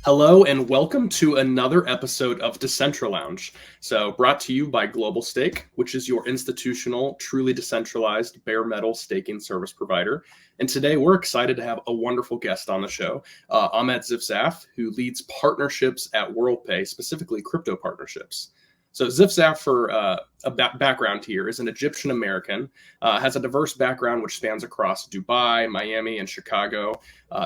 Hello and welcome to another episode of Decentralounge. So brought to you by Global Stake, which is your institutional, truly decentralized bare metal staking service provider. And today we're excited to have a wonderful guest on the show, Ahmed Zifzaf, who leads partnerships at Worldpay, specifically crypto partnerships. So Zifzaf, for a background here, is an Egyptian American, has a diverse background which spans across Dubai, Miami, and Chicago,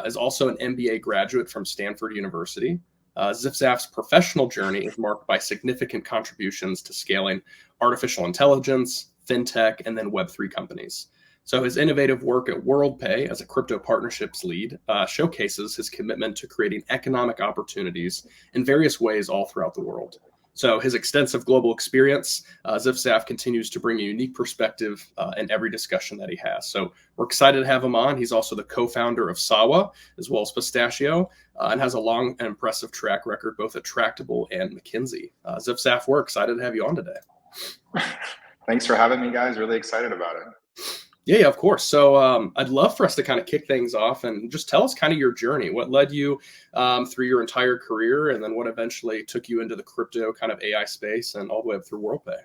is also an MBA graduate from Stanford University. Zifzaf's professional journey is marked by significant contributions to scaling artificial intelligence, FinTech, and then Web3 companies. So his innovative work at Worldpay as a crypto partnerships lead showcases his commitment to creating economic opportunities in various ways all throughout the world. So his extensive global experience, Zifzaf continues to bring a unique perspective in every discussion that he has. So we're excited to have him on. He's also the co-founder of Sawa, as well as Pistachio, and has a long and impressive track record, both at Tractable and McKinsey. Zifzaf, we're excited to have you on today. Thanks for having me, guys. Really excited about it. Yeah, of course. So I'd love for us to kind of kick things off and just tell us kind of your journey. What led you through your entire career, and then what eventually took you into the crypto kind of AI space and all the way up through Worldpay?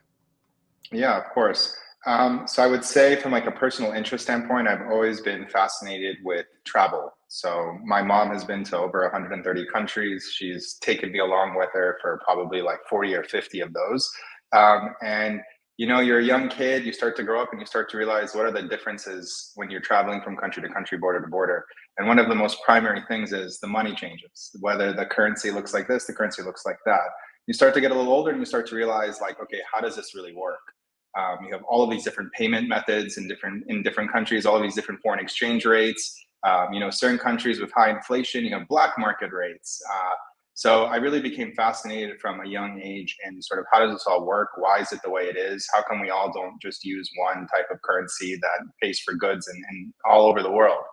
Yeah, of course. So I would say from like a personal interest standpoint, I've always been fascinated with travel. So my mom has been to over 130 countries. She's taken me along with her for probably like 40 or 50 of those. And you're a young kid, you start to grow up and you start to realize what are the differences when you're traveling from country to country, border to border. And one of the most primary things is the money changes, whether the currency looks like this, the currency looks like that. You start to get a little older and you start to realize like, okay, how does this really work? You have all of these different payment methods in different countries, all of these different foreign exchange rates. Certain countries with high inflation, you have black market rates. So I really became fascinated from a young age in sort of how does this all work? Why is it the way it is? How come we all don't just use one type of currency that pays for goods and all over the world?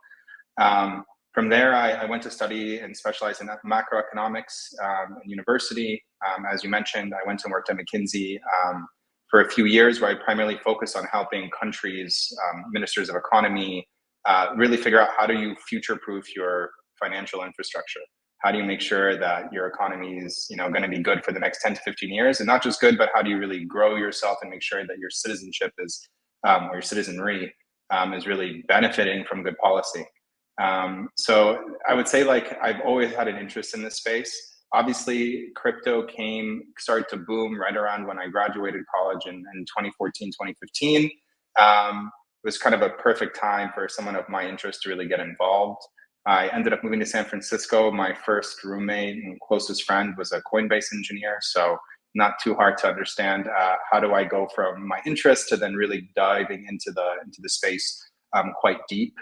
From there, I went to study and specialize in macroeconomics in university. As you mentioned, I went and worked at McKinsey for a few years where I primarily focused on helping countries, ministers of economy, really figure out how do you future-proof your financial infrastructure? How do you make sure that your economy is, going to be good for the next 10 to 15 years? And not just good, but how do you really grow yourself and make sure that your citizenship is, or your citizenry is really benefiting from good policy? So I would say like I've always had an interest in this space. Obviously, crypto started to boom right around when I graduated college in 2014, 2015. It was kind of a perfect time for someone of my interest to really get involved. I ended up moving to San Francisco. My first roommate and closest friend was a Coinbase engineer, so not too hard to understand. How do I go from my interest to then really diving into the space quite deep?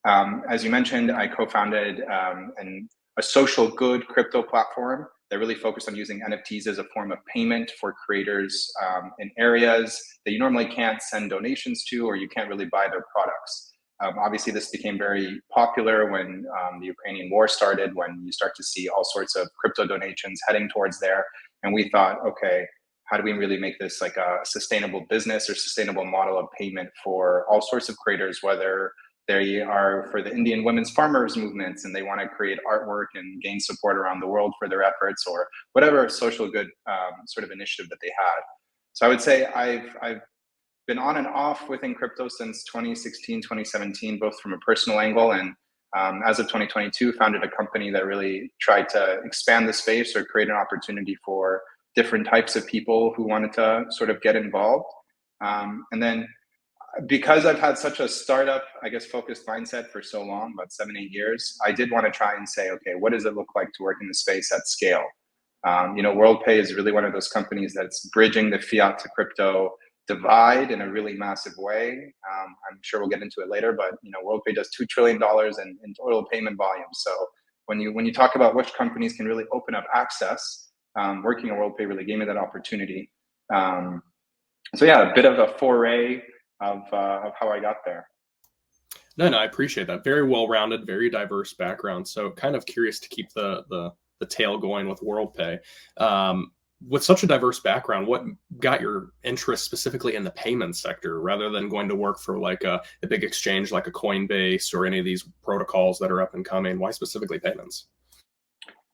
As you mentioned, I co-founded a social good crypto platform that really focused on using NFTs as a form of payment for creators in areas that you normally can't send donations to, or you can't really buy their products. Obviously, this became very popular when the Ukrainian war started, when you start to see all sorts of crypto donations heading towards there. And we thought, okay, how do we really make this like a sustainable business or sustainable model of payment for all sorts of creators, whether they are for the Indian women's farmers movements and they want to create artwork and gain support around the world for their efforts, or whatever social good sort of initiative that they had. So I would say I've been on and off within crypto since 2016, 2017, both from a personal angle and as of 2022, founded a company that really tried to expand the space or create an opportunity for different types of people who wanted to sort of get involved. And then because I've had such a startup, I guess, focused mindset for so long, about 7-8 years, I did want to try and say, okay, what does it look like to work in the space at scale? Worldpay is really one of those companies that's bridging the fiat to crypto divide in a really massive way. I'm sure we'll get into it later, but Worldpay does $2 trillion in total payment volume. So when you talk about which companies can really open up access, working at Worldpay really gave me that opportunity. So yeah, a bit of a foray of how I got there. No, I appreciate that. Very well-rounded, very diverse background. So kind of curious to keep the tail going with Worldpay. With such a diverse background, what got your interest specifically in the payments sector rather than going to work for like a big exchange like a Coinbase or any of these protocols that are up and coming? Why specifically payments?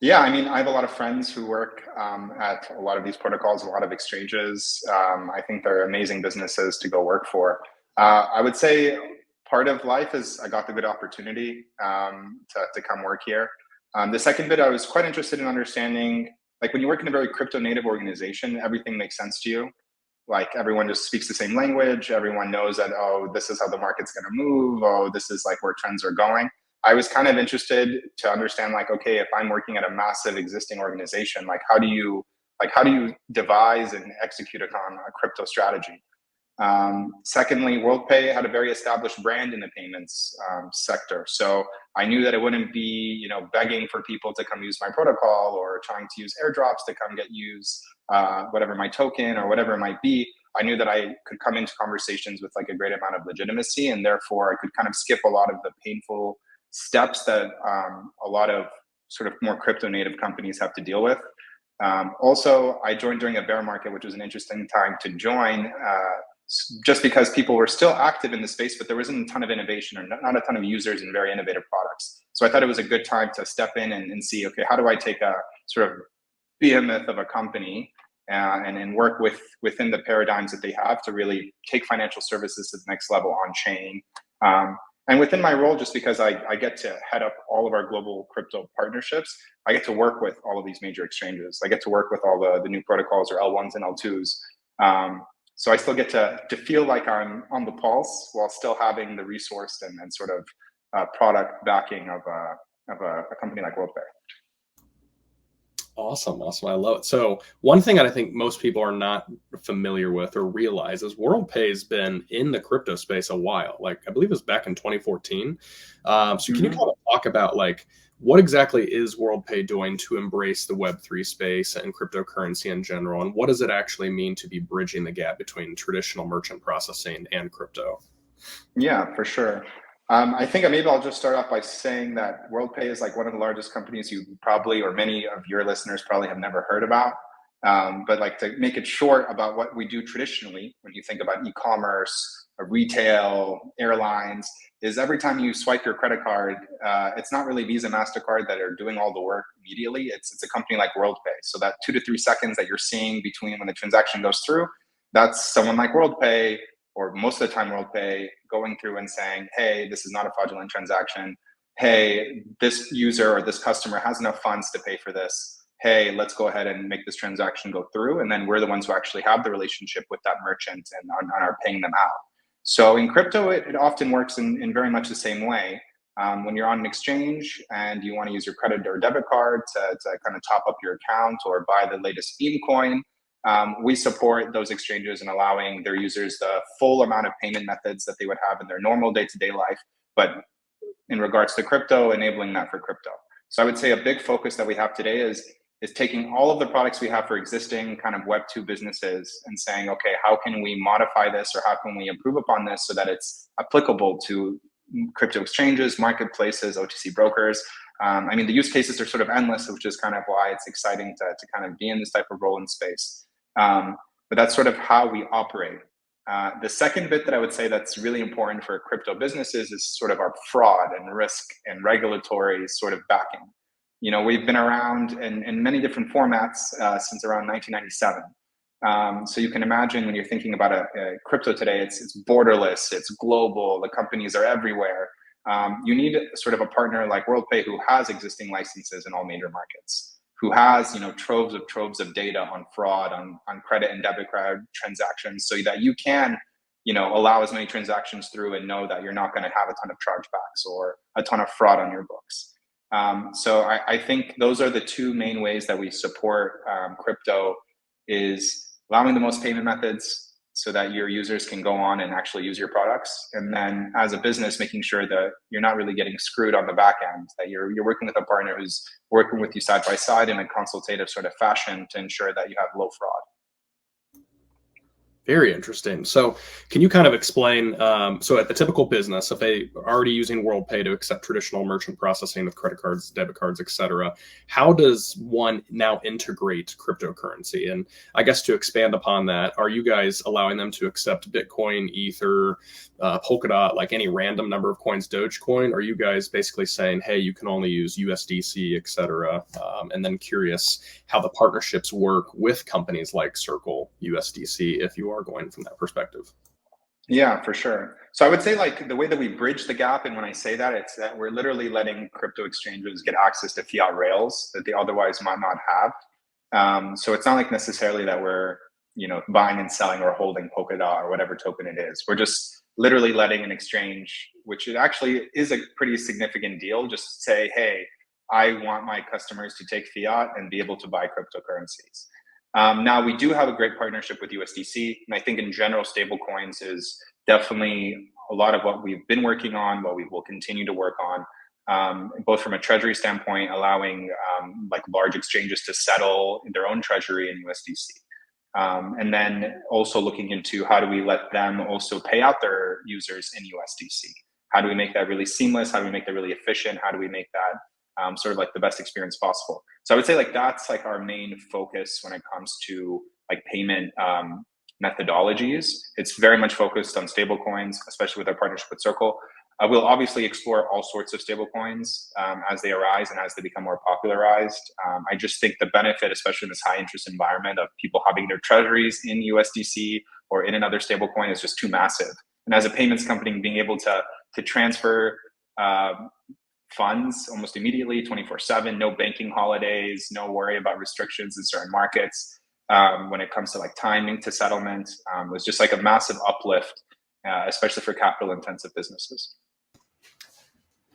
Yeah, I mean, I have a lot of friends who work at a lot of these protocols, a lot of exchanges. I think they're amazing businesses to go work for. I would say part of life is I got the good opportunity to come work here. The second bit, I was quite interested in understanding, like when you work in a very crypto native organization, everything makes sense to you. Like everyone just speaks the same language. Everyone knows that, oh, this is how the market's going to move. Oh, this is like where trends are going. I was kind of interested to understand, like, okay, if I'm working at a massive existing organization, like how do you devise and execute upon a crypto strategy? Secondly, Worldpay had a very established brand in the payments sector. So I knew that it wouldn't be, begging for people to come use my protocol or trying to use airdrops to come use whatever my token or whatever it might be. I knew that I could come into conversations with like a great amount of legitimacy, and therefore I could kind of skip a lot of the painful steps that a lot of sort of more crypto native companies have to deal with. Also, I joined during a bear market, which was an interesting time to join, just because people were still active in the space, but there wasn't a ton of innovation or not a ton of users and very innovative products. So I thought it was a good time to step in and see, okay, how do I take a sort of behemoth of a company and work within the paradigms that they have to really take financial services to the next level on chain. And within my role, just because I get to head up all of our global crypto partnerships, I get to work with all of these major exchanges. I get to work with all the new protocols or L1s and L2s. So I still get to feel like I'm on the pulse while still having the resource and sort of product backing of a company like Worldpay. Awesome. I love it. So one thing that I think most people are not familiar with or realize is Worldpay has been in the crypto space a while. Like I believe it was back in 2014. So can you kind of talk about like what exactly is Worldpay doing to embrace the Web3 space and cryptocurrency in general? And what does it actually mean to be bridging the gap between traditional merchant processing and crypto? Yeah, for sure. I think maybe I'll just start off by saying that Worldpay is like one of the largest companies you probably, or many of your listeners probably have never heard about. But like to make it short about what we do traditionally, when you think about e-commerce, retail, airlines, is every time you swipe your credit card, it's not really Visa, MasterCard that are doing all the work immediately. It's a company like Worldpay. So that 2 to 3 seconds that you're seeing between when the transaction goes through, that's someone like Worldpay, or most of the time Worldpay, going through and saying, hey, this is not a fraudulent transaction. Hey, this user or this customer has enough funds to pay for this. Hey, let's go ahead and make this transaction go through. And then we're the ones who actually have the relationship with that merchant and are paying them out. So in crypto, it often works in very much the same way. When you're on an exchange and you want to use your credit or debit card to kind of top up your account or buy the latest meme coin, we support those exchanges in allowing their users the full amount of payment methods that they would have in their normal day-to-day life, but in regards to crypto, enabling that for crypto. So I would say a big focus that we have today is taking all of the products we have for existing kind of Web2 businesses and saying, okay, how can we modify this or how can we improve upon this so that it's applicable to crypto exchanges, marketplaces, OTC brokers. I mean, the use cases are sort of endless, which is kind of why it's exciting to kind of be in this type of role in space. But that's sort of how we operate. The second bit that I would say that's really important for crypto businesses is sort of our fraud and risk and regulatory sort of backing. We've been around in many different formats since around 1997. So you can imagine when you're thinking about a crypto today, it's borderless, it's global, the companies are everywhere. You need sort of a partner like Worldpay who has existing licenses in all major markets, who has troves of data on fraud, on credit and debit card transactions, so that you can allow as many transactions through and know that you're not going to have a ton of chargebacks or a ton of fraud on your books. So I think those are the two main ways that we support crypto, is allowing the most payment methods so that your users can go on and actually use your products. And then as a business, making sure that you're not really getting screwed on the back end, that you're working with a partner who's working with you side by side in a consultative sort of fashion to ensure that you have low fraud. Very interesting. So can you kind of explain, so at the typical business, if they are already using Worldpay to accept traditional merchant processing with credit cards, debit cards, et cetera, how does one now integrate cryptocurrency? And I guess to expand upon that, are you guys allowing them to accept Bitcoin, Ether, Polkadot, like any random number of coins, Dogecoin? Or are you guys basically saying, hey, you can only use USDC, et cetera? And then curious how the partnerships work with companies like Circle, USDC, if you are going from that perspective. Yeah, for sure. So I would say like the way that we bridge the gap, and when I say that, it's that we're literally letting crypto exchanges get access to fiat rails that they otherwise might not have. So it's not like necessarily that we're, buying and selling or holding Polkadot or whatever token it is. We're just literally letting an exchange, which it actually is a pretty significant deal, just say, hey, I want my customers to take fiat and be able to buy cryptocurrencies. Now we do have a great partnership with USDC, and I think in general, stablecoins is definitely a lot of what we've been working on, what we will continue to work on, both from a treasury standpoint, allowing like large exchanges to settle their own treasury in USDC. And then also looking into how do we let them also pay out their users in USDC? How do we make that really seamless? How do we make that really efficient? How do we make that sort of like the best experience possible? So I would say like that's like our main focus when it comes to like payment methodologies. It's very much focused on stablecoins, especially with our partnership with Circle. We'll obviously explore all sorts of stablecoins as they arise and as they become more popularized. I just think the benefit, especially in this high interest environment of people having their treasuries in USDC or in another stablecoin, is just too massive. And as a payments company, being able to transfer funds almost immediately, 24/7, no banking holidays, no worry about restrictions in certain markets. When it comes to like timing to settlement, was just like a massive uplift, especially for capital intensive businesses.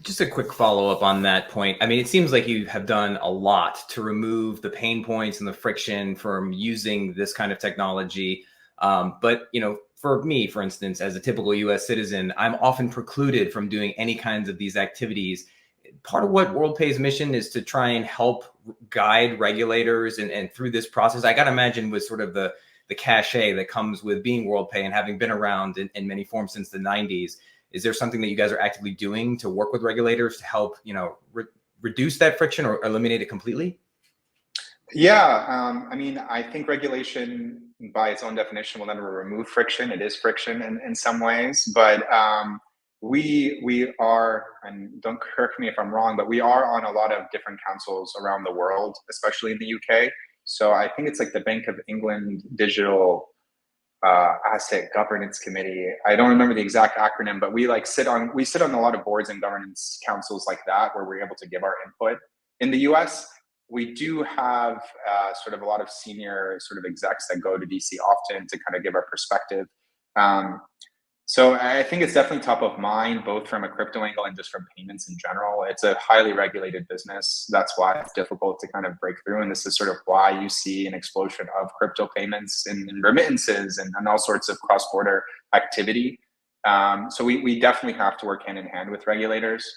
Just a quick follow-up on that point. I mean, it seems like you have done a lot to remove the pain points and the friction from using this kind of technology. But, for me, for instance, as a typical US citizen, I'm often precluded from doing any kinds of these activities. Part of what WorldPay's mission is to try and help guide regulators and through this process. I got to imagine with sort of the cachet that comes with being WorldPay and having been around in many forms since the 90s. Is there something that you guys are actively doing to work with regulators to help, reduce that friction or eliminate it completely? Yeah, I mean, I think regulation by its own definition will never remove friction. It is friction in some ways, but we are, and don't correct me if I'm wrong, but we are on a lot of different councils around the world, especially in the UK. So I think it's like the Bank of England Digital Asset Governance Committee. I don't remember the exact acronym, but we sit on a lot of boards and governance councils like that, where we're able to give our input. In the US, we do have sort of a lot of senior sort of execs that go to DC often to kind of give our perspective. So I think it's definitely top of mind, both from a crypto angle and just from payments in general. It's a highly regulated business. That's why it's difficult to kind of break through. And this is sort of why you see an explosion of crypto payments and remittances and all sorts of cross-border activity. So we definitely have to work hand in hand with regulators.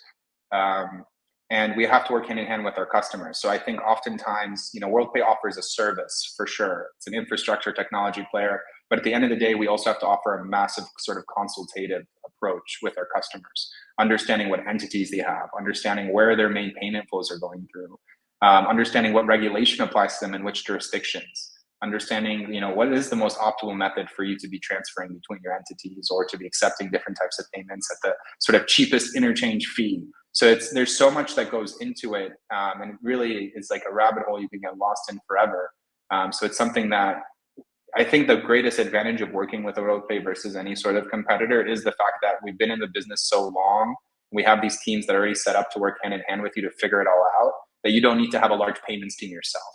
And we have to work hand in hand with our customers. So I think oftentimes, WorldPay offers a service for sure. It's an infrastructure technology player. But at the end of the day, we also have to offer a massive sort of consultative approach with our customers, understanding what entities they have, understanding where their main payment flows are going through, understanding what regulation applies to them in which jurisdictions, understanding, what is the most optimal method for you to be transferring between your entities or to be accepting different types of payments at the sort of cheapest interchange fee. So there's so much that goes into it, and it really is like a rabbit hole you can get lost in forever. So it's something that I think the greatest advantage of working with Worldpay versus any sort of competitor is the fact that we've been in the business so long. We have these teams that are already set up to work hand in hand with you to figure it all out, that you don't need to have a large payments team yourself,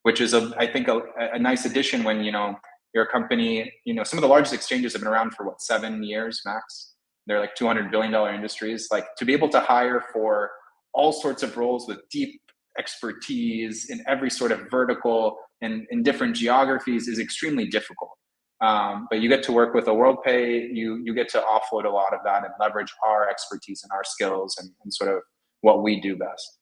which is, I think, a nice addition when, you're a company, some of the largest exchanges have been around for 7 years max. They're like $200 billion industries. Like, to be able to hire for all sorts of roles with deep expertise in every sort of vertical and in different geographies is extremely difficult. But you get to work with a WorldPay, you get to offload a lot of that and leverage our expertise and our skills and sort of what we do best.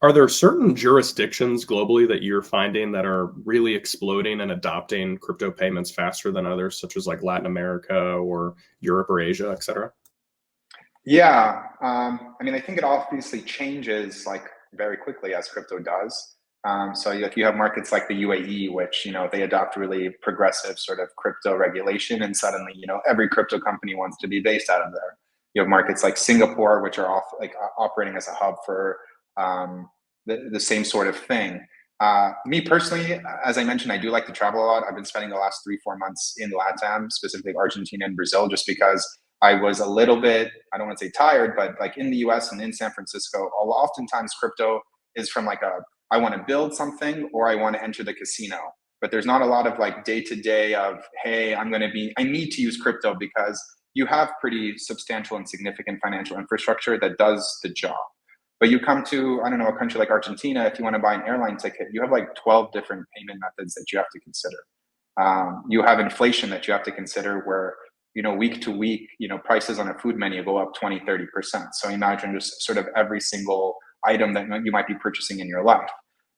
Are there certain jurisdictions globally that you're finding that are really exploding and adopting crypto payments faster than others, such as like Latin America or Europe or Asia, et cetera? Yeah, I mean, I think it obviously changes like very quickly as crypto does. So if you have markets like the UAE, which they adopt really progressive sort of crypto regulation, and suddenly every crypto company wants to be based out of there. You have markets like Singapore, which are operating as a hub for the same sort of thing. Me personally, as I mentioned, I do like to travel a lot. I've been spending the last 3-4 months in LATAM, specifically Argentina and Brazil, just because I was a little bit, I don't want to say tired, but like in the US and in San Francisco, oftentimes crypto is from like I want to build something or I want to enter the casino. But there's not a lot of like day to day of, hey, I need to use crypto, because you have pretty substantial and significant financial infrastructure that does the job. But you come to, I don't know, a country like Argentina, if you want to buy an airline ticket, you have like 12 different payment methods that you have to consider. You have inflation that you have to consider, where week to week, prices on a food menu go up 20-30%. So imagine just sort of every single item that you might be purchasing in your life.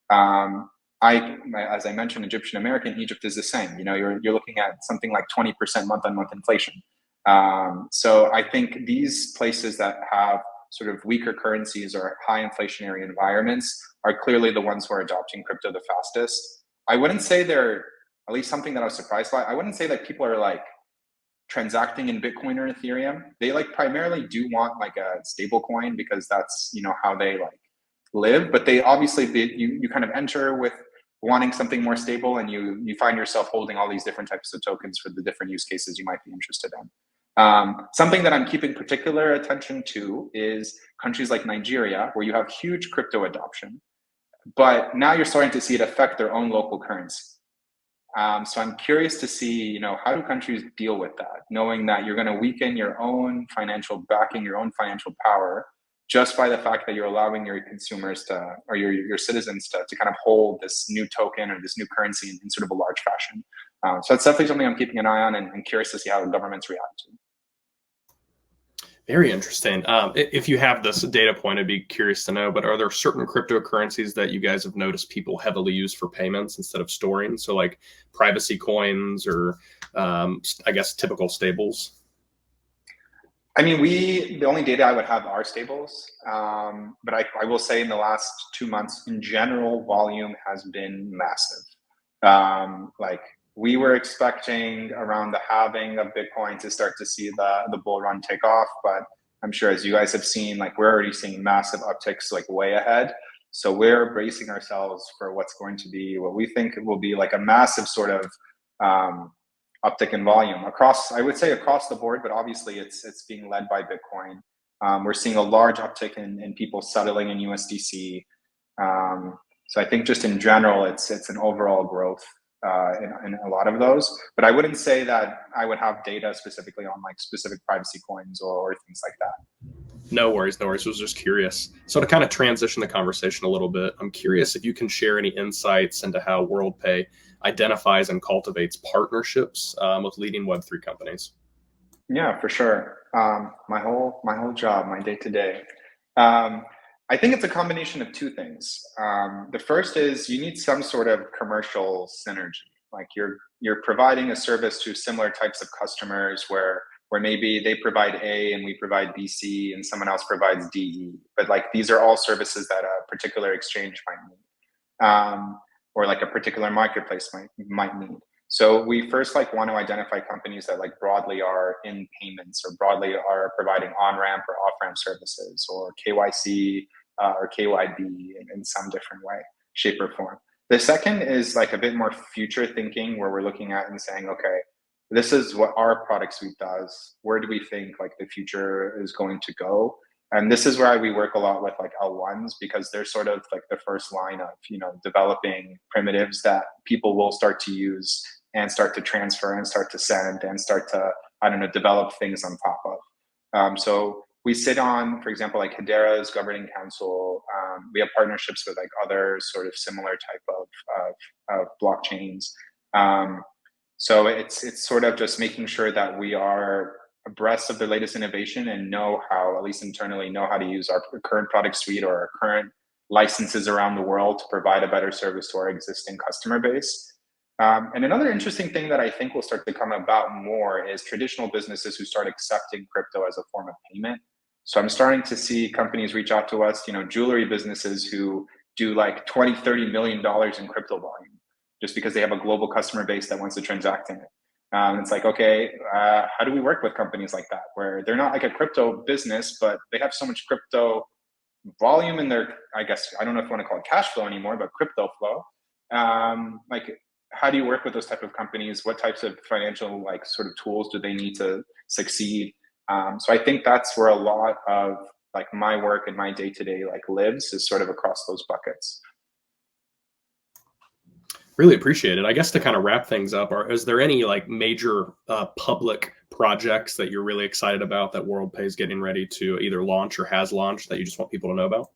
As I mentioned, Egyptian American, Egypt is the same. You're looking at something like 20% month-on-month inflation. So I think these places that have sort of weaker currencies or high inflationary environments are clearly the ones who are adopting crypto the fastest. I wouldn't say they're, at least something that I was surprised by, I wouldn't say that people are like transacting in Bitcoin or Ethereum. They like primarily do want like a stable coin, because that's how they like live. But they obviously you kind of enter with wanting something more stable, and you find yourself holding all these different types of tokens for the different use cases you might be interested in. Something that I'm keeping particular attention to is countries like Nigeria, where you have huge crypto adoption, but now you're starting to see it affect their own local currency. So I'm curious to see, how do countries deal with that, knowing that you're going to weaken your own financial backing, your own financial power, just by the fact that you're allowing your consumers to, or your citizens to kind of hold this new token or this new currency in sort of a large fashion. So that's definitely something I'm keeping an eye on, and curious to see how the governments react to. Very interesting. If you have this data point, I'd be curious to know, but are there certain cryptocurrencies that you guys have noticed people heavily use for payments instead of storing? So like privacy coins or I guess typical stables? I mean, the only data I would have are stables. But I will say in the last 2 months, in general, volume has been massive. Like we were expecting around the halving of Bitcoin to start to see the bull run take off, but I'm sure as you guys have seen, like we're already seeing massive upticks like way ahead. So we're bracing ourselves for what's going to be what we think will be like a massive sort of uptick in volume across, I would say across the board, but obviously it's being led by Bitcoin. We're seeing a large uptick in people settling in USDC. So I think just in general, it's an overall growth in a lot of those, but I wouldn't say that I would have data specifically on like specific privacy coins or things like that. No worries, no worries. I was just curious. So to kind of transition the conversation a little bit, I'm curious if you can share any insights into how Worldpay identifies and cultivates partnerships with leading Web3 companies. Yeah, for sure. My whole job, my day to day. I think it's a combination of two things. The first is you need some sort of commercial synergy. Like you're providing a service to similar types of customers where maybe they provide A and we provide BC and someone else provides DE. But like these are all services that a particular exchange might need, or like a particular marketplace might need. So we first like want to identify companies that like broadly are in payments or broadly are providing on-ramp or off-ramp services or KYC or KYB in some different way, shape or form. The second is like a bit more future thinking, where we're looking at and saying, okay, this is what our product suite does. Where do we think like the future is going to go? And this is where we work a lot with like L1s, because they're sort of like the first line of, developing primitives that people will start to use and start to transfer and start to send and start to, develop things on top of. So we sit on, for example, like Hedera's governing council. We have partnerships with like other sort of similar type of blockchains. So it's sort of just making sure that we are abreast of the latest innovation and know how, at least internally, know how to use our current product suite or our current licenses around the world to provide a better service to our existing customer base. And another interesting thing that I think will start to come about more is traditional businesses who start accepting crypto as a form of payment. So I'm starting to see companies reach out to us, jewelry businesses who do like 20, $30 million in crypto volume just because they have a global customer base that wants to transact in it. It's like, okay, how do we work with companies like that where they're not like a crypto business, but they have so much crypto volume in their, I guess, I don't know if you want to call it cash flow anymore, but crypto flow. Like, how do you work with those type of companies? What types of financial like sort of tools do they need to succeed? So I think that's where a lot of like my work and my day-to-day like lives, is sort of across those buckets. Really appreciate it. I guess to kind of wrap things up, is there any like major public projects that you're really excited about that WorldPay is getting ready to either launch or has launched that you just want people to know about?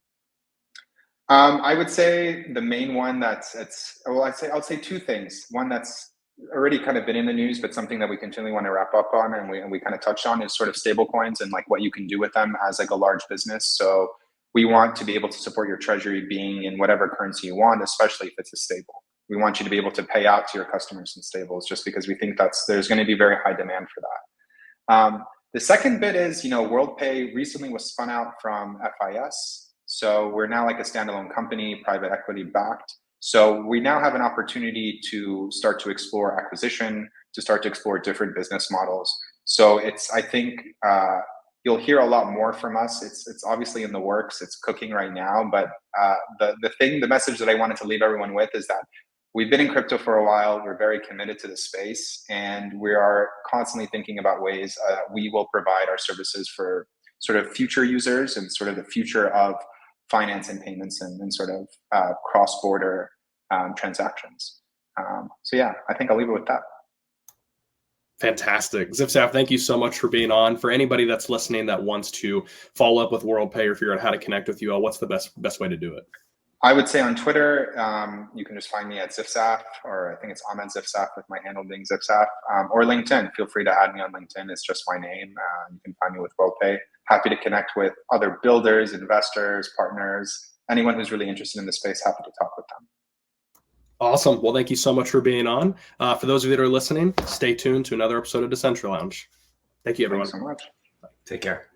I would say the main one I'd say two things. One that's already kind of been in the news, but something that we continually want to wrap up on, and we kind of touched on, is sort of stable coins and like what you can do with them as like a large business. So we want to be able to support your treasury being in whatever currency you want, especially if it's a stable. We want you to be able to pay out to your customers in stables, just because we think there's going to be very high demand for that. The second bit is, WorldPay recently was spun out from FIS. So we're now like a standalone company, private equity backed. So we now have an opportunity to start to explore acquisition, to start to explore different business models. So I think you'll hear a lot more from us. It's obviously in the works, it's cooking right now. But the message that I wanted to leave everyone with is that we've been in crypto for a while. We're very committed to the space, and we are constantly thinking about ways we will provide our services for sort of future users and sort of the future of finance and payments and sort of cross-border transactions. So yeah, I think I'll leave it with that. Fantastic. Zifzaf, thank you so much for being on. For anybody that's listening that wants to follow up with WorldPay or figure out how to connect with you all, what's the best way to do it? I would say on Twitter, you can just find me at Zifzaf, or I think it's Ahmed Zifzaf with my handle being Zifzaf, or LinkedIn. Feel free to add me on LinkedIn. It's just my name. You can find me with WorldPay. Happy to connect with other builders, investors, partners, anyone who's really interested in the space. Happy to talk with them. Awesome. Well, thank you so much for being on. For those of you that are listening, stay tuned to another episode of Decentral Lounge. Thank you, everyone. Thanks so much. Take care.